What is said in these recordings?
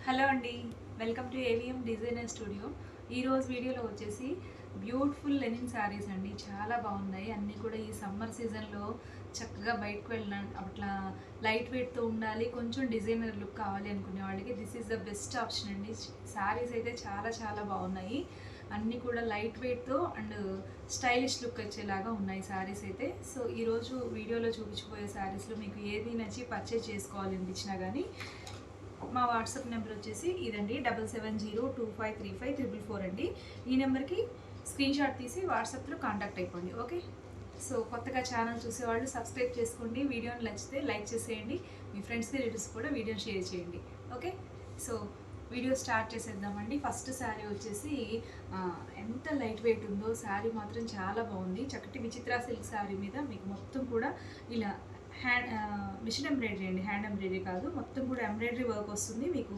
Hello అండి, welcome to AVM designer studio. ఈరోజు వీడియోలో వచ్చేసి బ్యూటిఫుల్ లెనిన్ శారీస్ అండి. చాలా బాగున్నాయి అన్నీ కూడా. ఈ సమ్మర్ సీజన్లో చక్కగా బయటకు వెళ్ళిన అట్లా లైట్ వెయిట్తో ఉండాలి, కొంచెం డిజైనర్ లుక్ కావాలి అనుకునే వాళ్ళకి this is the best option అండి. శారీస్ అయితే చాలా చాలా బాగున్నాయి. అన్నీ కూడా లైట్ వెయిట్తో అండ్ స్టైలిష్ లుక్ వచ్చేలాగా ఉన్నాయి శారీస్ అయితే. సో ఈరోజు వీడియోలో చూపించిపోయే శారీస్లో మీకు ఏది నచ్చి పర్చేజ్ చేసుకోవాలనిపించినా కానీ మా వాట్సాప్ నెంబర్ వచ్చేసి ఇదండి, 7702535344 అండి. ఈ నెంబర్కి స్క్రీన్ షాట్ తీసి వాట్సాప్లో కాంటాక్ట్ అయిపోండి. ఓకే. సో కొత్తగా ఛానల్ చూసేవాళ్ళు సబ్స్క్రైబ్ చేసుకోండి. వీడియోని నచ్చితే లైక్ చేసేయండి. మీ ఫ్రెండ్స్కి రిలేటివ్స్ కూడా వీడియోని షేర్ చేయండి. ఓకే. సో వీడియో స్టార్ట్ చేసేద్దామండి. ఫస్ట్ శారీ వచ్చేసి ఎంత లైట్ వెయిట్ ఉందో శారీ మాత్రం చాలా బాగుంది. చక్కటి విచిత్ర సిల్క్ శారీ మీద మీకు మొత్తం కూడా ఇలా మిషన్ ఎంబ్రాయిడరీ అండి, హ్యాండ్ ఎంబ్రాయిడరీ కాదు, మొత్తం కూడా ఎంబ్రాయిడరీ వర్క్ వస్తుంది. మీకు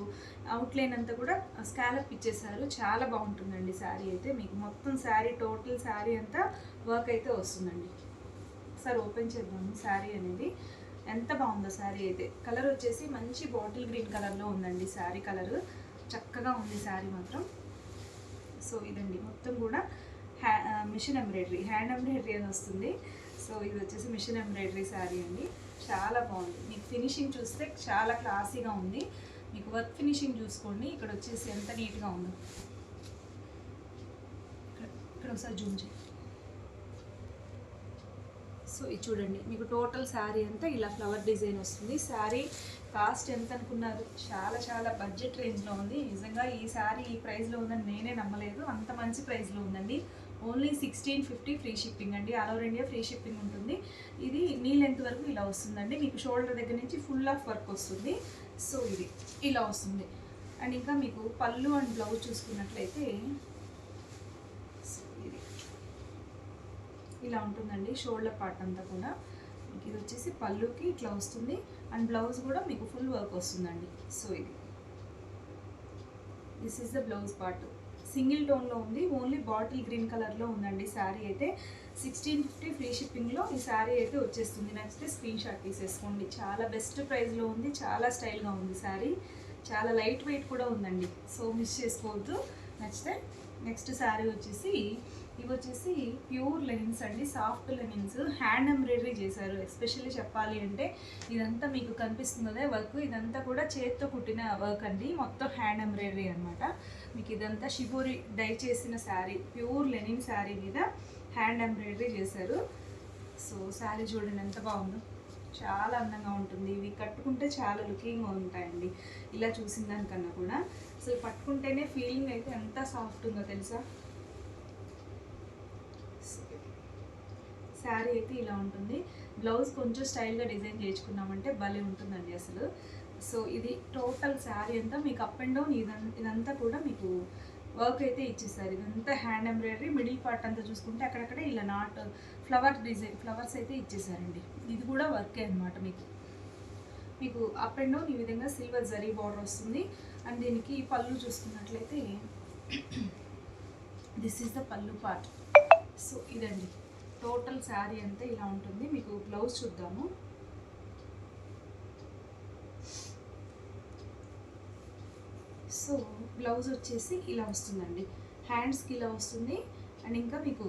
అవుట్లైన్ అంతా కూడా స్కాలప్ ఇచ్చేసారు. చాలా బాగుంటుందండి శారీ అయితే. మీకు మొత్తం శారీ టోటల్ శారీ అంతా వర్క్ అయితే వస్తుందండి. ఒకసారి ఓపెన్ చేద్దాము శారీ అనేది. ఎంత బాగుందో శారీ అయితే. కలర్ వచ్చేసి మంచి బాటిల్ గ్రీన్ కలర్లో ఉందండి శారీ కలర్. చక్కగా ఉంది శారీ మాత్రం. సో ఇదండి మొత్తం కూడా మిషన్ ఎంబ్రాయిడరీ, హ్యాండ్ ఎంబ్రాయిడరీ అని వస్తుంది. సో ఇది వచ్చేసి మిషన్ ఎంబ్రాయిడరీ శారీ అండి. చాలా బాగుంది. మీకు ఫినిషింగ్ చూస్తే చాలా క్లాసీగా ఉంది. మీకు వర్క్ ఫినిషింగ్ చూసుకోండి. ఇక్కడ వచ్చేసి ఎంత నీట్గా ఉందో. ఇక్కడ ఒకసారి జూమ్ చేయండి. సో ఇది చూడండి, మీకు టోటల్ శారీ అంతా ఇలా ఫ్లవర్ డిజైన్ వస్తుంది. శారీ కాస్ట్ ఎంత అనుకున్నారు? చాలా చాలా బడ్జెట్ రేంజ్లో ఉంది. నిజంగా ఈ శారీ ఈ ప్రైస్లో ఉందని నేనే నమ్మలేదు. అంత మంచి ప్రైస్లో ఉందండి. ఓన్లీ 1650 ఫ్రీ షిప్పింగ్ అండి. All over India free shipping ఉంటుంది. ఇది నీ లెంత్ వరకు ఇలా వస్తుందండి. మీకు షోల్డర్ దగ్గర నుంచి ఫుల్ ఆఫ్ వర్క్ వస్తుంది. సో ఇది ఇలా వస్తుంది. అండ్ ఇంకా మీకు పళ్ళు అండ్ బ్లౌజ్ చూసుకున్నట్లయితే ఇది ఇలా ఉంటుందండి. షోల్డర్ పార్ట్ అంతా కూడా మీకు ఇది వచ్చేసి పళ్ళుకి ఇట్లా వస్తుంది. అండ్ బ్లౌజ్ కూడా మీకు ఫుల్ వర్క్ వస్తుందండి. సో ఇది this is the blouse part. Single టోన్లో ఉంది. ఓన్లీ బాటిల్ గ్రీన్ కలర్లో ఉందండి శారీ అయితే. 1650 ఫ్రీ షిప్పింగ్లో ఈ శారీ అయితే వచ్చేస్తుంది. నచ్చితే స్క్రీన్ షాట్ తీసేసుకోండి. చాలా బెస్ట్ ప్రైస్లో ఉంది. చాలా స్టైల్గా ఉంది శారీ. చాలా లైట్ వెయిట్ కూడా ఉందండి. సో మిస్ చేసుకోవద్దు. నచ్చితే నెక్స్ట్ శారీ వచ్చేసి ఇవి వచ్చేసి ప్యూర్ లెనిన్స్ అండి. సాఫ్ట్ లెనిన్స్, హ్యాండ్ ఎంబ్రాయిడరీ చేశారు. ఎస్పెషల్లీ చెప్పాలి అంటే ఇదంతా మీకు కనిపిస్తుంది వర్క్, ఇదంతా కూడా చేత్తో కుట్టిన వర్క్ అండి. మొత్తం హ్యాండ్ ఎంబ్రాయిడరీ అనమాట. మీకు ఇదంతా షిబోరి డై చేసిన శారీ, ప్యూర్ లెనిన్ శారీ మీద హ్యాండ్ ఎంబ్రాయిడరీ చేశారు. సో శారీ చూడండి ఎంత బాగుందో. చాలా అందంగా ఉంటుంది. ఇవి కట్టుకుంటే చాలా లుకింగ్గా ఉంటాయండి ఇలా చూసిన దానికన్నా కూడా. సో పట్టుకుంటేనే ఫీలింగ్ అయితే ఎంత సాఫ్ట్ ఉందో తెలుసా. శారీ అయితే ఇలా ఉంటుంది. బ్లౌజ్ కొంచెం స్టైల్గా డిజైన్ చేయించుకున్నామంటే భలే ఉంటుందండి అసలు. సో ఇది టోటల్ శారీ అంతా మీకు అప్ అండ్ డౌన్ ఇదంతా కూడా మీకు వర్క్ అయితే ఇచ్చేసారు. ఇదంతా హ్యాండ్ ఎంబ్రాయిడరీ. మిడిల్ పార్ట్ అంతా చూసుకుంటే అక్కడక్కడే ఇలా నాట్ ఫ్లవర్ డిజైన్, ఫ్లవర్స్ అయితే ఇచ్చేసారండి. ఇది కూడా వర్కే అనమాట. మీకు అప్ అండ్ డౌన్ ఈ విధంగా సిల్వర్ జరీ బార్డర్ వస్తుంది. అండ్ దీనికి పళ్ళు చూసుకున్నట్లయితే దిస్ ఈజ్ ద పళ్ళు పార్ట్. సో ఇదండి టోటల్ శారీ అంతా ఇలా ఉంటుంది. మీకు బ్లౌజ్ చూద్దాము. సో బ్లౌజ్ వచ్చేసి ఇలా వస్తుందండి. హ్యాండ్స్కి ఇలా వస్తుంది. అండ్ ఇంకా మీకు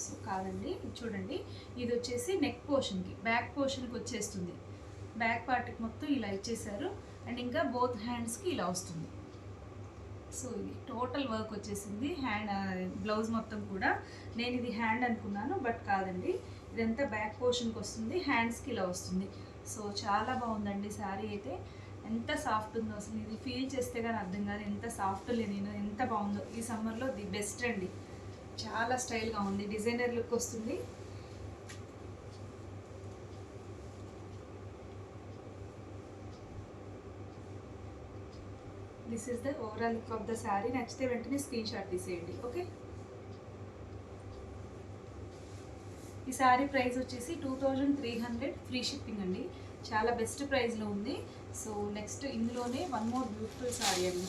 సో కాదండి చూడండి, ఇది వచ్చేసి నెక్ పోర్షన్కి, బ్యాక్ పోర్షన్కి వచ్చేస్తుంది. బ్యాక్ పార్ట్కి మొత్తం ఇలా ఇచ్చేసారు. అండ్ ఇంకా బోత్ హ్యాండ్స్కి ఇలా వస్తుంది. సో ఇది టోటల్ వర్క్ వచ్చేసింది. హ్యాండ్ బ్లౌజ్ మొత్తం కూడా. నేను ఇది హ్యాండ్ అనుకున్నాను, బట్ కాదండి, ఇదంతా బ్యాక్ పోర్షన్కి వస్తుంది. హ్యాండ్స్కి ఇలా వస్తుంది. సో చాలా బాగుందండి శారీ అయితే. ఎంత సాఫ్ట్ ఉందో అసలు. ఇది ఫీల్ చేస్తే కానీ అర్థం కాదు ఎంత సాఫ్ట్ లెనిన్, ఎంత బాగుందో. ఈ సమ్మర్లో ది బెస్ట్ అండి. చాలా స్టైల్గా ఉంది. డిజైనర్ లుక్ వస్తుంది. This is the overall look of the sari. నచ్చితే వెంటనే స్క్రీన్ షాట్ తీసేయండి. ఓకే. ఈ శారీ ప్రైస్ వచ్చేసి 2300 ఫ్రీ షిప్పింగ్ అండి. చాలా బెస్ట్ ప్రైస్లో ఉంది. సో నెక్స్ట్ ఇందులోనే వన్ మోర్ బ్యూటిఫుల్ శారీ అండి.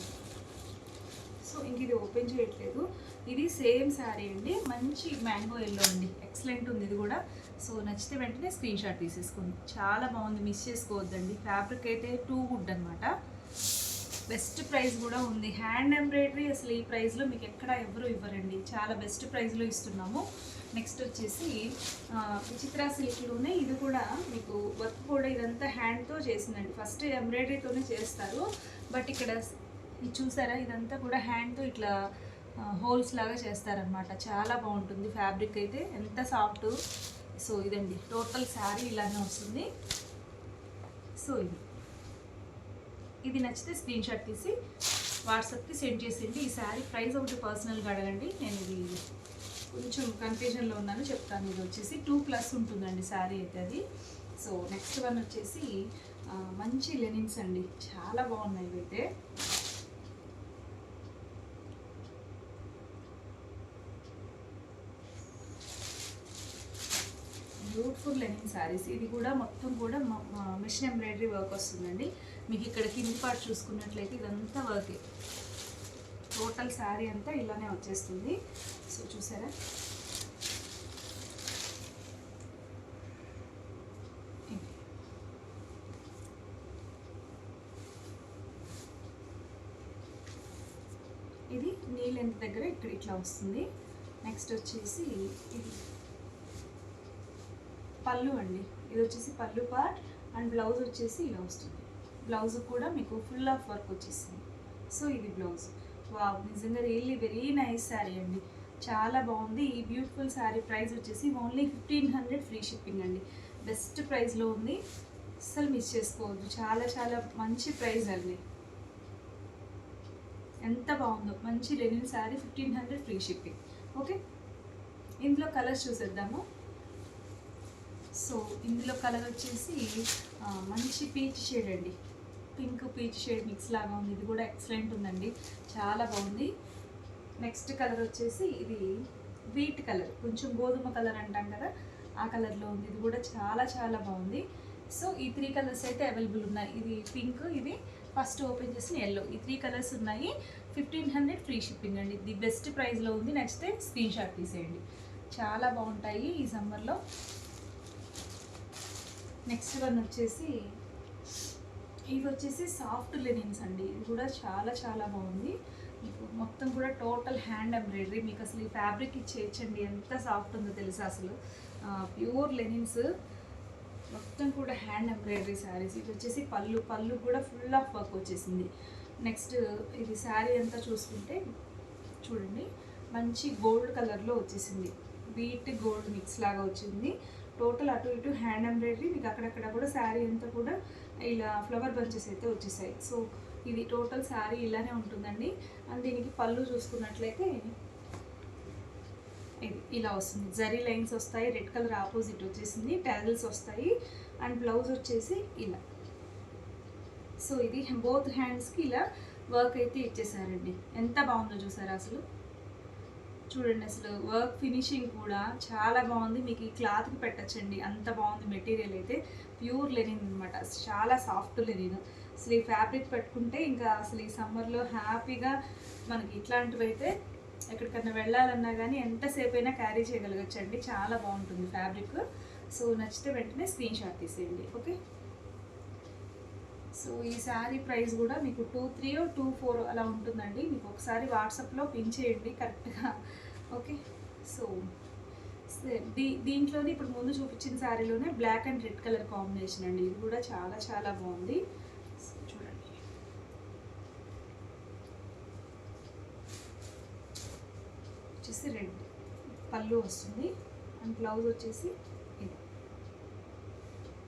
సో ఇంక ఇది ఓపెన్ చేయట్లేదు. ఇది సేమ్ శారీ అండి. మంచి మ్యాంగో ఎల్లో అండి. ఎక్సలెంట్ ఉంది. ఇది కూడా సో నచ్చితే వెంటనే స్క్రీన్ షాట్ తీసేసుకోండి. చాలా బాగుంది, మిస్ చేసుకోవద్దండి. ఫ్యాబ్రిక్ అయితే టూ గుడ్ అనమాట. బెస్ట్ ప్రైస్ కూడా ఉంది. హ్యాండ్ ఎంబ్రాయిడరీ అసలు ఈ ప్రైస్లో మీకు ఎక్కడ ఎవరు ఇవ్వరండి. చాలా బెస్ట్ ప్రైస్లో ఇస్తున్నాము. నెక్స్ట్ వచ్చేసి విచిత్ర సిల్క్లోనే ఇది కూడా మీకు వర్క్ కూడా ఇదంతా హ్యాండ్తో చేసిందండి. ఫస్ట్ ఎంబ్రాయిడరీతోనే చేస్తారు, బట్ ఇక్కడ ఇది చూసారా, ఇదంతా కూడా హ్యాండ్తో ఇట్లా హోల్స్ లాగా చేస్తారనమాట. చాలా బాగుంటుంది ఫ్యాబ్రిక్ అయితే, ఎంత సాఫ్ట్. సో ఇదండి టోటల్ శారీ ఇలానే వస్తుంది. సో ఇది నచ్చితే స్క్రీన్ షాట్ తీసి వాట్సాప్కి సెండ్ చేసేయండి. ఈ శారీ ప్రైస్ ఒకటి పర్సనల్గా అడగండి. నేను ఇది కొంచెం కన్ఫ్యూజన్లో ఉన్నాను, చెప్తాను. ఇది వచ్చేసి 2+ ఉంటుందండి శారీ అయితే అది. సో నెక్స్ట్ వన్ వచ్చేసి మంచి లెనిన్స్ అండి, చాలా బాగున్నాయి ఇవైతే. Beautiful Lenin saris. ఇది కూడా మొత్తం కూడా మిషన్ ఎంబ్రాయిడరీ వర్క్ వస్తుందండి. మీకు ఇక్కడ కింది పార్ట్ చూసుకున్నట్లయితే ఇదంతా వర్కే. టోటల్ శారీ అంతా ఇలానే వచ్చేస్తుంది. సో చూసారా, ఇది నీ లెంత్ దగ్గర ఇక్కడ ఇట్లా వస్తుంది. నెక్స్ట్ వచ్చేసి ఇది పళ్ళు అండి. ఇది వచ్చేసి పళ్ళు పార్ట్ అండ్ బ్లౌజ్ వచ్చేసి ఇలా వస్తుంది. బ్లౌజ్ కూడా మీకు ఫుల్ ఆఫ్ వర్క్ వచ్చేసింది. సో ఇది బ్లౌజ్. వావ్, నిజంగా రియల్లీ వెరీ నైస్ శారీ అండి, చాలా బాగుంది. ఈ బ్యూటిఫుల్ శారీ ప్రైస్ వచ్చేసి ఓన్లీ 1500 ఫ్రీ షిప్పింగ్ అండి. బెస్ట్ ప్రైస్లో ఉంది, అస్సలు మిస్ చేసుకోవద్దు. చాలా చాలా మంచి ప్రైస్ అండి, ఎంత బాగుందో. మంచి linen sari, 1500 free shipping. Okay, ఇందులో కలర్స్ చూసేద్దాము. సో ఇందులో కలర్ వచ్చేసి మంచి పీచ్ షేడ్ అండి, పింక్ పీచ్ షేడ్ మిక్స్ లాగా ఉంది. ఇది కూడా ఎక్సలెంట్ ఉందండి, చాలా బాగుంది. నెక్స్ట్ కలర్ వచ్చేసి ఇది వీట్ కలర్, కొంచెం గోధుమ కలర్ అంటాం కదా, ఆ కలర్లో ఉంది. ఇది కూడా చాలా చాలా బాగుంది. సో ఈ 3 కలర్స్ అయితే అవైలబుల్ ఉన్నాయి. ఇది పింక్, ఇది ఫస్ట్ ఓపెన్ చేసిన ఎల్లో, ఈ 3 కలర్స్ ఉన్నాయి. 1500 ఫ్రీ షిప్పింగ్ అండి. ఇది బెస్ట్ ప్రైస్లో ఉంది. నచ్చితే స్క్రీన్ షాట్ తీసేయండి, చాలా బాగుంటాయి ఈ సమ్మర్లో. నెక్స్ట్ వన్ వచ్చేసి ఇది వచ్చేసి సాఫ్ట్ లెనిన్స్ అండి. ఇది కూడా చాలా చాలా బాగుంది. మీకు మొత్తం కూడా టోటల్ హ్యాండ్ ఎంబ్రాయిడరీ. మీకు అసలు ఈ ఫ్యాబ్రిక్ ఇచ్చేయచ్చండి, ఎంత సాఫ్ట్ ఉందో తెలుసా అసలు. ప్యూర్ లెనిన్స్, మొత్తం కూడా హ్యాండ్ ఎంబ్రాయిడరీ శారీస్. ఇది వచ్చేసి పళ్ళు కూడా ఫుల్ ఆఫ్ వర్క్ వచ్చేసింది. నెక్స్ట్ ఇది శారీ అంతా చూసుకుంటే చూడండి, మంచి గోల్డ్ కలర్లో వచ్చేసింది, వీట్ గోల్డ్ మిక్స్ లాగా వచ్చింది. టోటల్ అటు ఇటు హ్యాండ్ ఎంబ్రాయిడరీ. మీకు అక్కడక్కడ కూడా శారీ అంతా కూడా ఇలా ఫ్లవర్ బంచెస్ అయితే వచ్చేసాయి. సో ఇది టోటల్ శారీ ఇలానే ఉంటుందండి. అండ్ దీనికి పళ్ళు చూసుకున్నట్లయితే ఇది ఇలా వస్తుంది, జరీ లైన్స్ వస్తాయి, రెడ్ కలర్ ఆపోజిట్ వచ్చేసింది, టాజిల్స్ వస్తాయి. అండ్ బ్లౌజ్ వచ్చేసి ఇలా. సో ఇది బోత్ హ్యాండ్స్కి ఇలా వర్క్ అయితే ఇచ్చేసారండి, ఎంత బాగుందో చూసారా అసలు. చూడండి అసలు వర్క్ ఫినిషింగ్ కూడా చాలా బాగుంది. మీకు ఈ క్లాత్కి పెట్టచ్చండి, అంత బాగుంది. మెటీరియల్ అయితే ప్యూర్ లెనిన్ అనమాట, చాలా సాఫ్ట్ లెనిన్. అసలు ఈ ఫ్యాబ్రిక్ పెట్టుకుంటే ఇంకా అసలు ఈ సమ్మర్లో హ్యాపీగా మనకి ఇట్లాంటివి అయితే ఎక్కడికన్నా వెళ్ళాలన్నా కానీ ఎంతసేపు అయినా క్యారీ చేయగలగచ్చండి, చాలా బాగుంటుంది ఫ్యాబ్రిక్. సో నచ్చితే వెంటనే స్క్రీన్ షాట్ తీసేయండి. ఓకే, సో ఈ శారీ ప్రైస్ కూడా మీకు 23 or 24 అలా ఉంటుందండి. మీకు ఒకసారి వాట్సాప్లో పిన్ చేయండి కరెక్ట్గా. ఓకే, సో దీంట్లోనే ఇప్పుడు ముందు చూపించిన శారీలోనే black and red colour combination అండి. ఇది కూడా చాలా చాలా బాగుంది. చూడండి, వచ్చేసి రెడ్ పళ్ళు వస్తుంది అండ్ బ్లౌజ్ వచ్చేసి ఇది.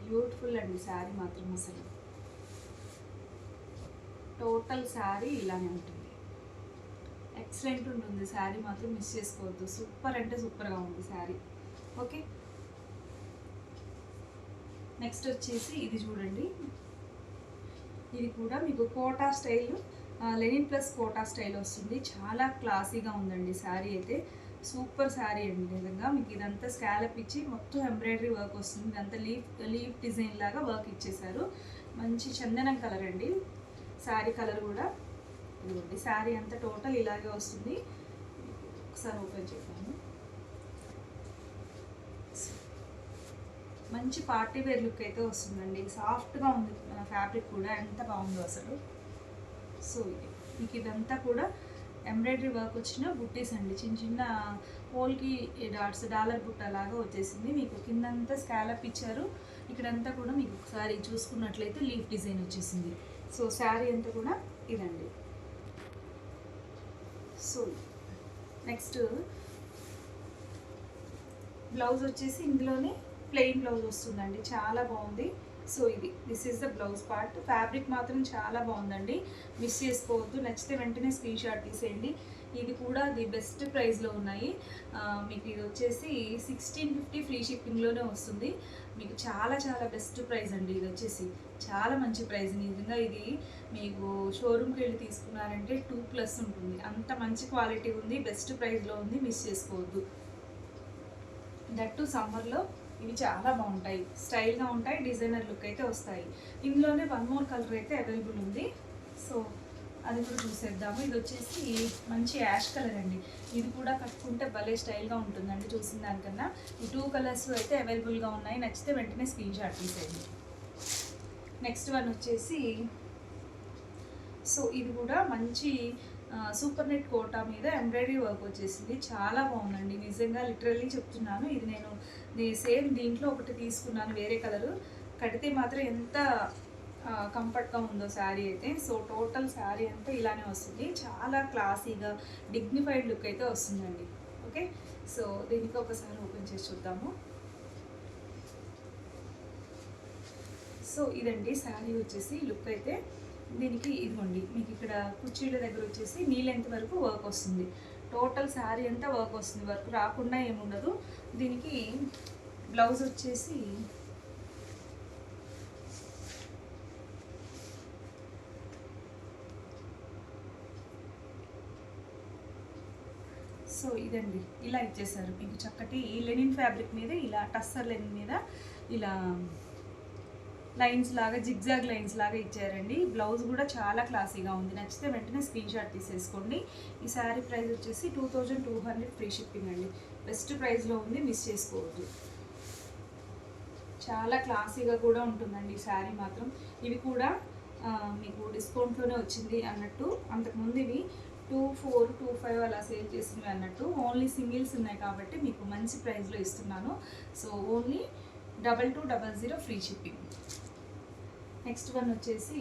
బ్యూటిఫుల్ అండి శారీ మాత్రం, అసలు టోటల్ శారీ ఇలానే ఉంటుంది, ఎక్సలెంట్ ఉంటుంది శారీ మాత్రం, మిస్ చేసుకోవద్దు. సూపర్ అంటే సూపర్గా ఉంది శారీ. ఓకే, నెక్స్ట్ వచ్చేసి ఇది చూడండి, ఇది కూడా మీకు Kota style, linen plus Kota style వస్తుంది. చాలా క్లాసీగా ఉందండి శారీ అయితే, సూపర్ శారీ అండి నిజంగా. మీకు ఇదంతా స్కాలప్ ఇచ్చి మొత్తం ఎంబ్రాయిడరీ వర్క్ వస్తుంది. ఇదంతా లీఫ్ డిజైన్ లాగా వర్క్ ఇచ్చేసారు. మంచి చందనం కలర్ అండి శారీ కలర్ కూడా. ఇదిగోండి శారీ అంతా టోటల్ ఇలాగే వస్తుంది. ఒకసారి ఓపెన్ చేద్దాము. మంచి పార్టీ వేర్ లుక్ అయితే వస్తుందండి. సాఫ్ట్గా ఉంది ఫ్యాబ్రిక్ కూడా, ఎంత బాగుందో అసలు. సో ఇది మీకు ఇదంతా కూడా ఎంబ్రాయిడరీ వర్క్ వచ్చిన బుట్టీస్ అండి. చిన్న చిన్న హోల్కి డాట్స్, డాలర్ బుట్ట లాగా వచ్చేసింది. మీకు కిందంతా స్కాలప్ ఇచ్చారు, ఇక్కడంతా కూడా మీకు ఒకసారి చూసుకున్నట్లయితే లీఫ్ డిజైన్ వచ్చేసింది. సో శారీ అంతా కూడా ఇదండి. సో నెక్స్ట్ బ్లౌజ్ వచ్చేసి ఇందులోనే ప్లెయిన్ బ్లౌజ్ వస్తుందండి, చాలా బాగుంది. So this is the blouse part. Fabric మాత్రం చాలా బాగుందండి, మిస్ చేసుకోవద్దు. నచ్చితే వెంటనే స్క్రీన్ షాట్ తీసేయండి. ఇది కూడా ది బెస్ట్ ప్రైస్లో ఉన్నాయి. మీకు ఇది వచ్చేసి 1650 ఫ్రీ షిప్పింగ్లోనే వస్తుంది. మీకు చాలా చాలా బెస్ట్ ప్రైస్ అండి. ఇది వచ్చేసి చాలా మంచి ప్రైస్. నిజంగా ఇది మీకు షోరూమ్కి వెళ్ళి తీసుకున్నారంటే 2+ ఉంటుంది, అంత మంచి క్వాలిటీ ఉంది, బెస్ట్ ప్రైస్లో ఉంది, మిస్ చేసుకోవద్దు. దట్టు సమ్మర్లో ఇవి చాలా బాగుంటాయి, స్టైల్గా ఉంటాయి, డిజైనర్ లుక్ అయితే వస్తాయి. ఇందులోనే 1 మోర్ కలర్ అయితే అవైలబుల్ ఉంది. సో అది కూడా చూసేద్దాము. ఇది వచ్చేసి మంచి యాష్ కలర్ అండి. ఇది కూడా కట్టుకుంటే భలే స్టైల్గా ఉంటుందండి చూసిన దానికన్నా. ఈ 2 కలర్స్ అయితే అవైలబుల్గా ఉన్నాయి, నచ్చితే వెంటనే స్క్రీన్ షాట్ తీసేయండి. నెక్స్ట్ వన్ వచ్చేసి సో ఇది కూడా మంచి సూపర్ నెట్ కోటా మీద ఎంబ్రాయిడరీ వర్క్ వచ్చేసింది, చాలా బాగుందండి. నిజంగా లిటరల్లీ చెప్తున్నాను, ఇది నేను సేమ్ దీంట్లో ఒకటి తీసుకున్నాను వేరే కలరు, కడితే మాత్రం ఎంత కంఫర్ట్గా ఉందో శారీ అయితే. సో టోటల్ శారీ అంతా ఇలానే వస్తుంది, చాలా క్లాసీగా డిగ్నిఫైడ్ లుక్ అయితే వస్తుందండి. ఓకే, సో దీనికి ఒకసారి ఓపెన్ చేసి చూద్దాము. సో ఇదండి శారీ వచ్చేసి లుక్ అయితే. దీనికి ఇదిగోండి మీకు ఇక్కడ కుర్చీల దగ్గర వచ్చేసి నీ లెంత్ వరకు వర్క్ వస్తుంది. టోటల్ శారీ అంతా వర్క్ వస్తుంది, వర్క్ రాకుండా ఏముండదు. దీనికి బ్లౌజ్ వచ్చేసి సో ఇదండి ఇలా ఇచ్చేసారు మీకు. చక్కటి లెనిన్ ఫ్యాబ్రిక్ మీద ఇలా టస్సర్ లెనిన్ మీద ఇలా లైన్స్ లాగా, జిగ్జాగ్ లైన్స్ లాగా ఇచ్చారండి. బ్లౌజ్ కూడా చాలా క్లాసీగా ఉంది, నచ్చితే వెంటనే స్క్రీన్ షాట్ తీసేసుకోండి. ఈ శారీ ప్రైస్ వచ్చేసి 2200 ఫ్రీ షిప్పింగ్ అండి, బెస్ట్ ప్రైస్లో ఉంది, మిస్ చేసుకోవద్దు. చాలా క్లాసీగా కూడా ఉంటుందండి ఈ శారీ మాత్రం. ఇవి కూడా మీకు డిస్కౌంట్లోనే వచ్చింది అన్నట్టు, అంతకుముందు ఇవి 2400, 2500 అలా సేల్ చేసినవి అన్నట్టు. ఓన్లీ సింగిల్స్ ఉన్నాయి కాబట్టి మీకు మంచి ప్రైస్లో ఇస్తున్నాను. So only 2200 free shipping. Next one వచ్చేసి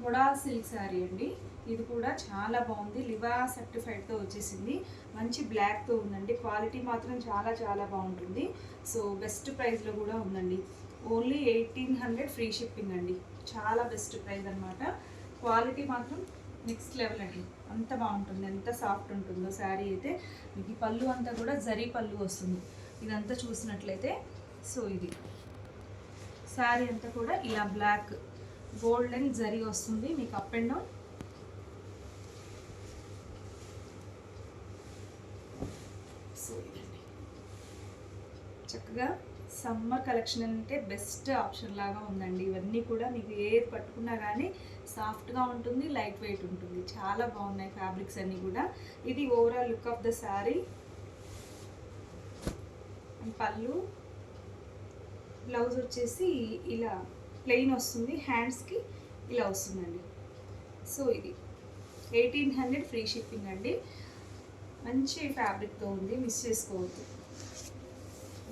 వడా సిల్క్ శారీ అండి. ఇది కూడా చాలా బాగుంది, లివా సర్టిఫైడ్తో వచ్చేసింది, మంచి బ్లాక్తో ఉందండి. క్వాలిటీ మాత్రం చాలా చాలా బాగుంటుంది. సో బెస్ట్ ప్రైస్లో కూడా ఉందండి, ఓన్లీ 1800 ఫ్రీ షిప్పింగ్ అండి, చాలా బెస్ట్ ప్రైస్ అనమాట. క్వాలిటీ మాత్రం నెక్స్ట్ లెవెల్ అండి, అంత బాగుంటుంది, ఎంత సాఫ్ట్ ఉంటుందో శారీ అయితే. మీకు పళ్ళు అంతా కూడా జరీ పళ్ళు వస్తుంది ఇదంతా చూసినట్లయితే. సో ఇది శారీ అంతా కూడా ఇలా బ్లాక్ గోల్డెన్ జరీ వస్తుంది మీకు అప్ అండ్ డౌన్. సో ఇదండి చక్కగా సమ్మర్ కలెక్షన్ అంటే బెస్ట్ ఆప్షన్ లాగా ఉందండి. ఇవన్నీ కూడా మీకు ఏది పట్టుకున్నా కానీ సాఫ్ట్గా ఉంటుంది, లైట్ వెయిట్ ఉంటుంది, చాలా బాగున్నాయి ఫ్యాబ్రిక్స్ అన్నీ కూడా. ఇది overall look of the sari. పళ్ళు, బ్లౌజ్ వచ్చేసి ఇలా ప్లెయిన్ వస్తుంది, హ్యాండ్స్కి ఇలా వస్తుందండి. సో ఇది 1800 ఫ్రీ షిప్పింగ్ అండి, మంచి ఫ్యాబ్రిక్తో ఉంది, మిస్ చేసుకోవద్దు.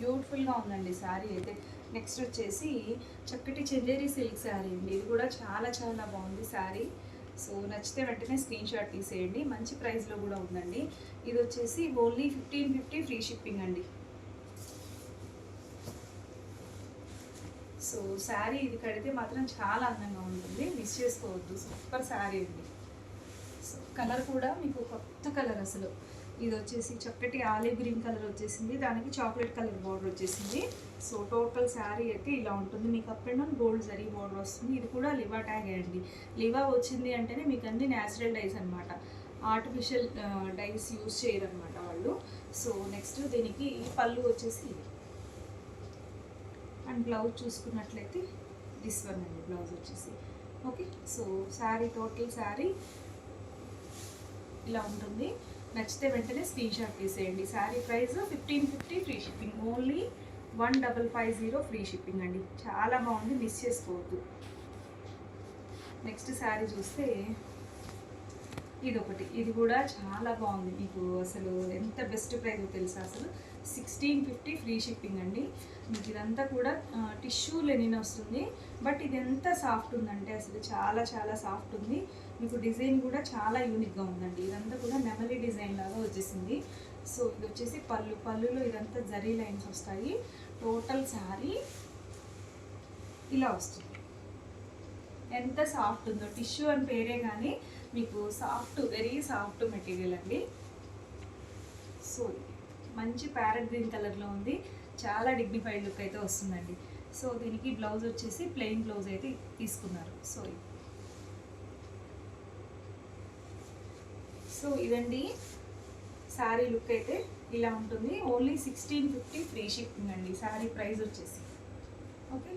బ్యూటిఫుల్గా ఉందండి శారీ అయితే. నెక్స్ట్ వచ్చేసి చక్కటి చందేరి సిల్క్ శారీ అండి. ఇది కూడా చాలా చాలా బాగుంది శారీ. సో నచ్చితే వెంటనే స్క్రీన్ షాట్ తీసేయండి, మంచి ప్రైస్లో కూడా ఉందండి. ఇది వచ్చేసి ఓన్లీ 1550 ఫ్రీ షిప్పింగ్ అండి. సో శారీ ఇది కడితే మాత్రం చాలా అందంగా ఉంటుంది, మిస్ చేసుకోవద్దు, సూపర్ శారీ అండి. సో కలర్ కూడా మీకు కొత్త కలర్ అసలు. ఇది వచ్చేసి చక్కటి ఆలివ్ గ్రీన్ కలర్ వచ్చేసింది, దానికి చాక్లెట్ కలర్ బార్డర్ వచ్చేసింది. సో టోటల్ శారీ అయితే ఇలా ఉంటుంది, మీకు up and down gold zari border వస్తుంది. ఇది కూడా లివా ట్యాగ్ అండి. లివా వచ్చింది అంటేనే మీకు అన్ని న్యాచురల్ డైస్ అనమాట, ఆర్టిఫిషియల్ డైస్ యూజ్ చేయరనమాట వాళ్ళు. సో నెక్స్ట్ దీనికి పళ్ళు వచ్చేసి అండ్ బ్లౌజ్ చూసుకున్నట్లయితే దిస్ వన్ అండి బ్లౌజ్ వచ్చేసి. Okay, so sari total sari ఇలా ఉంటుంది. నచ్చితే వెంటనే స్క్రీన్ షాట్ తీసేయండి. Sari price 1550 free shipping, only 1550 free shipping అండి. చాలా బాగుంది, మిస్ చేసుకోవద్దు. నెక్స్ట్ శారీ చూస్తే ఇదొకటి, ఇది కూడా చాలా బాగుంది. మీకు అసలు ఎంత బెస్ట్ ప్రైస్ తెలుసా, అసలు 1650 ఫ్రీ షిప్పింగ్ అండి. మీకు ఇదంతా కూడా టిష్యూ లెనిన్ వస్తుంది. బట్ ఇది ఎంత సాఫ్ట్ ఉందంటే అసలు చాలా చాలా సాఫ్ట్ ఉంది. మీకు డిజైన్ కూడా చాలా యూనిక్గా ఉందండి. ఇదంతా కూడా నెమలి డిజైన్ లాగా వచ్చేసింది. సో ఇది వచ్చేసి పళ్ళులో ఇదంతా జరీ లైన్స్ వస్తాయి. టోటల్ శారీ ఇలా వస్తుంది. ఎంత సాఫ్ట్ ఉందో, టిష్యూ అని పేరే కానీ మీకు సాఫ్ట్, వెరీ సాఫ్ట్ మెటీరియల్ అండి. సో మంచి ప్యారెట్ గ్రీన్ కలర్లో ఉంది. చాలా డిగ్నిఫైడ్ లుక్ అయితే వస్తుందండి. సో దీనికి బ్లౌజ్ వచ్చేసి ప్లెయిన్ బ్లౌజ్ అయితే తీసుకున్నారు. సో ఇదండి శారీ లుక్ అయితే ఇలా ఉంటుంది. ఓన్లీ 1650 ఫ్రీ షిప్పింగ్ అండి. శారీ ప్రైస్ వచ్చేసి ఓకే.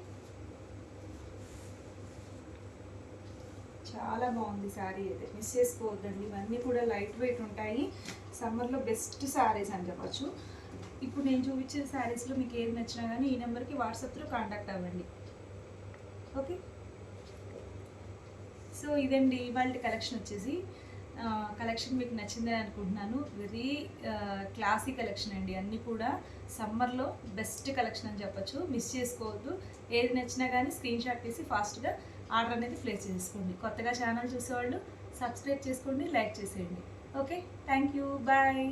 చాలా బాగుంది శారీ అయితే, మిస్ చేసుకోవద్దండి. ఇవన్నీ కూడా లైట్ వెయిట్ ఉంటాయి. సమ్మర్లో బెస్ట్ శారీస్ అని చెప్పచ్చు. ఇప్పుడు నేను చూపించే శారీస్లో మీకు ఏది నచ్చినా కానీ ఈ నెంబర్కి వాట్సాప్లో కాంటాక్ట్ అవ్వండి. ఓకే. సో ఇదండి ఇవాళ కలెక్షన్ వచ్చేసి. కలెక్షన్ మీకు నచ్చిందని అనుకుంటున్నాను. వెరీ క్లాసీ కలెక్షన్ అండి. అన్నీ కూడా సమ్మర్లో బెస్ట్ కలెక్షన్ అని చెప్పచ్చు. మిస్ చేసుకోవద్దు. ఏది నచ్చినా కానీ స్క్రీన్ షాట్ తీసి ఫాస్ట్గా ఆర్డర్ అనేది ప్లేస్ చేసుకోండి. కొత్తగా ఛానల్ చూసేవాళ్ళు సబ్స్క్రైబ్ చేసుకోండి, లైక్ చేసేయండి. Okay, thank you, bye.